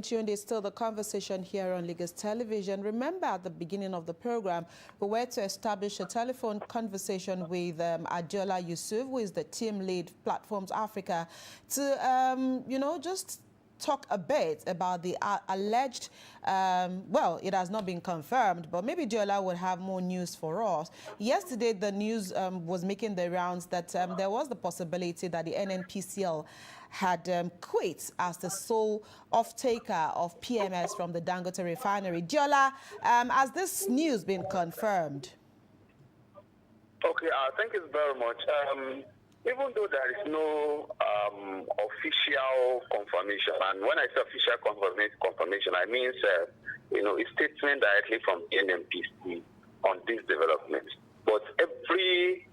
Tuned is still the conversation here on Lagos Television. Remember, at the beginning of the program, we were to establish a telephone conversation with Adiola Yusuf, who is the team lead Platforms Africa, to just talk a bit about the alleged, well, it has not been confirmed, but maybe Diola would have more news for us. Yesterday, the news was making the rounds that there was the possibility that the NNPCL had quit as the sole off-taker of PMS from the Dangote refinery. Diola, has this news been confirmed? Okay, thank you very much. Even though there is no official confirmation, and when I say official confirmation, I mean a statement directly from the NNPC on this development. But every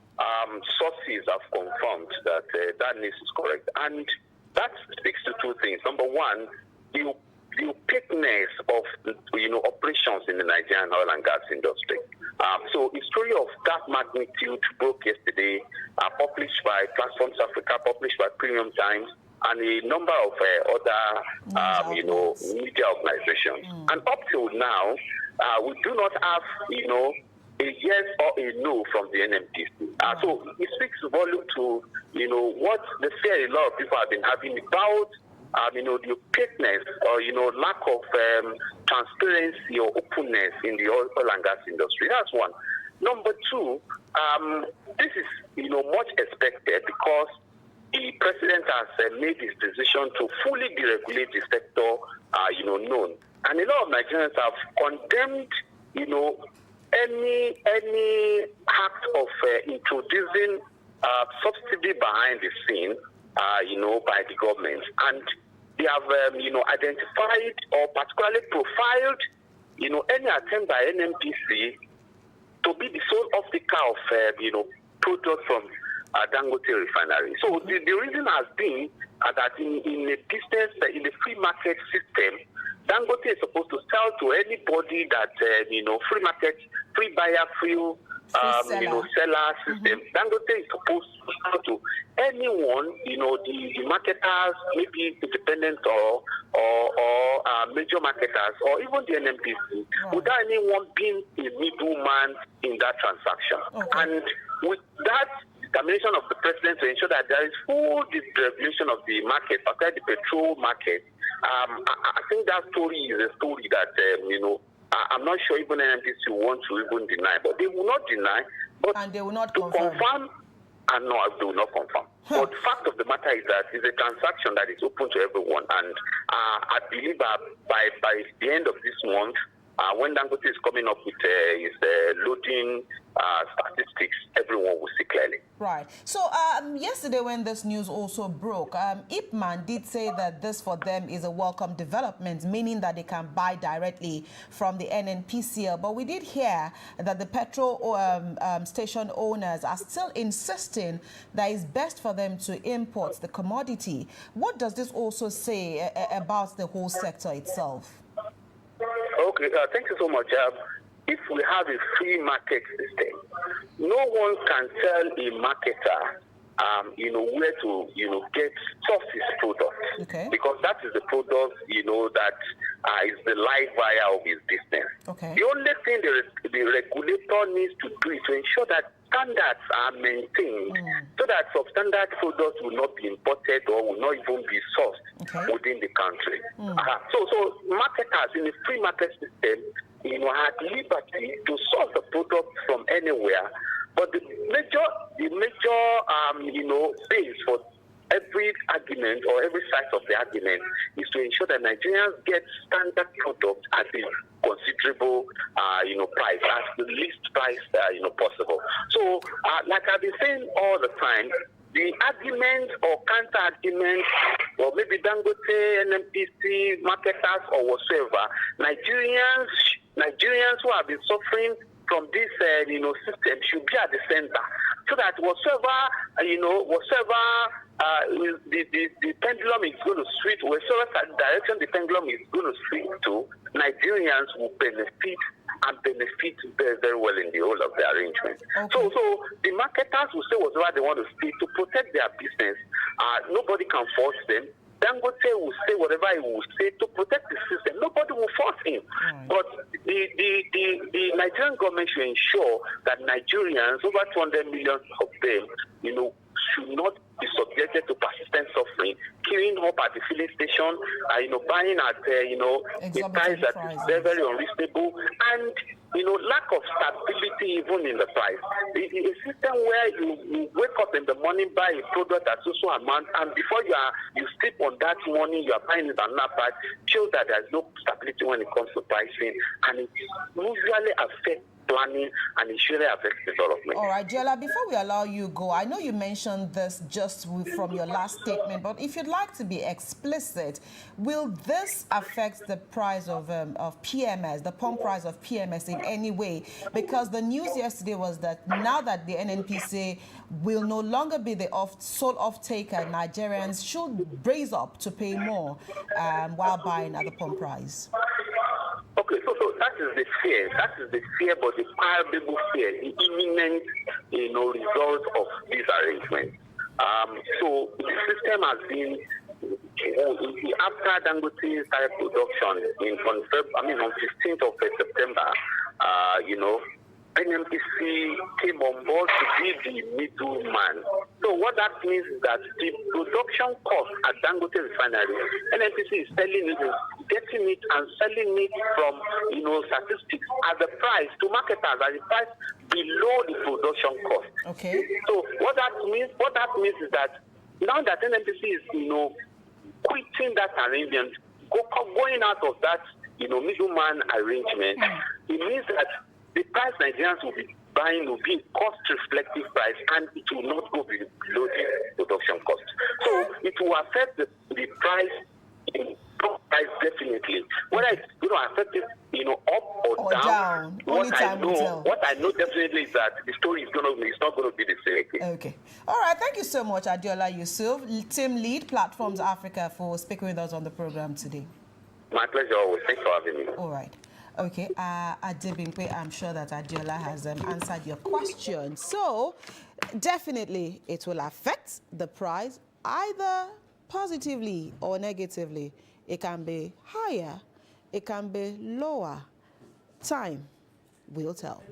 sources have confirmed that that news is correct, and that speaks to two things. Number one, the opaqueness of operations in the Nigerian oil and gas industry. So a story of that magnitude broke yesterday, published by Platforms Africa, published by Premium Times, and a number of other media organizations. And up till now, we do not have a yes or a no from the NNPC. So it speaks volume to what the fear a lot of people have been having about the opaqueness or lack of transparency or openness in the oil and gas industry. That's one. Number two, this is much expected because the president has made his decision to fully deregulate the sector, known. And a lot of Nigerians have condemned, any act of introducing subsidy behind the scene, by the government. And they have, identified or particularly profiled, any attempt by NNPC to be the sole off-taker of, products from Dangote refinery. So the reason has been that in a business, in the free market system, Dangote is supposed to sell to anybody that, free market, free buyer, free seller system. Dangote is supposed to sell to anyone, the marketers, maybe independent or major marketers, or even the NNPC, without anyone being a middleman in that transaction. And with that determination of the president to ensure that there is full deregulation of the market, particularly the petrol market, I think that story is a story that, I'm not sure even NNPC want to even deny, but they will not deny. But and they will not confirm. And no, they will not confirm. But the fact of the matter is that it's a transaction that is open to everyone. And I believe by the end of this month, when Dangote is coming up with his loading statistics, everyone will see clearly. Right. So yesterday when this news also broke, Ipman did say that this for them is a welcome development, meaning that they can buy directly from the NNPCL. But we did hear that the petrol station owners are still insisting that it's best for them to import the commodity. What does this also say about the whole sector itself? Okay, thank you so much. If we have a free market system, no one can tell a marketer, where to, get source his product. Okay. Because that is the product, that is the live wire of his business. Okay. The only thing the regulator needs to do is to ensure that standards are maintained so that substandard products will not be imported or will not even be sourced within the country. So marketers in a free market system, had liberty to source the product from anywhere. But the major base for every argument or every side of the argument is to ensure that Nigerians get standard products at a considerable, price, as the least price, possible. So, like I've been saying all the time, the argument or counter-argument, or maybe Dangote, NNPC, marketers, or whatsoever, Nigerians who have been suffering from this, system should be at the center, so that whatsoever the pendulum is going to swing, whatever direction the pendulum is going to swing to, Nigerians will benefit and benefit very, very well in the whole of the arrangement. So the marketers will say whatever they want to say to protect their business. Nobody can force them. Dangote will say whatever he will say to protect the system. Nobody will force him. But the Nigerian government should ensure that Nigerians, over 200 million of them, should not be subjected to persistent suffering, queuing up at the filling station, buying at a price that is very, very unreasonable, and lack of stability even in the price. A system where you wake up in the morning, buy a product at so amount, and before you sleep on that morning, you are buying it at another price, shows that there is no stability when it comes to pricing, and it usually affects planning and it surely affects development. All right, Jola, before we allow you go, I know you mentioned this just from your last statement, but if you'd like to be explicit, will this affect the price of PMS, the pump price of PMS in any way? Because the news yesterday was that now that the NNPCL will no longer be the sole off-taker, Nigerians should raise up to pay more while buying at the pump price. Okay, so that is the fear. That is the fear, but the palpable fear, the imminent, result of this arrangement. So the system has been, after Dangote started production on 15th of September, NNPC came on board to be the middleman. So what that means is that the production cost at Dangote refinery, NNPC is selling it, getting it and selling it from statistics at the price to marketers at the price below the production cost. Okay. So what that means is that now that NNPC is quitting that arrangement, going out of that middleman arrangement, it means that the price Nigerians will be buying will be a cost-reflective price, and it will not go below the production cost. So it will affect the price, definitely. Whether it's going to affect it, up or down. What I know definitely is that the story is not going to be the same again. Okay. All right. Thank you so much, Adeola Yusuf, Team Lead, Platforms Africa, for speaking with us on the program today. My pleasure always. Thanks for having me. All right. Okay, Adebimpe, I'm sure that Adeola has answered your question. So, definitely, it will affect the price either positively or negatively. It can be higher, it can be lower. Time will tell.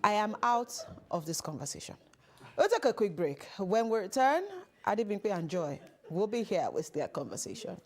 I am out of this conversation. We'll take a quick break. When we return, Adebimpe and Joy will be here with their conversation.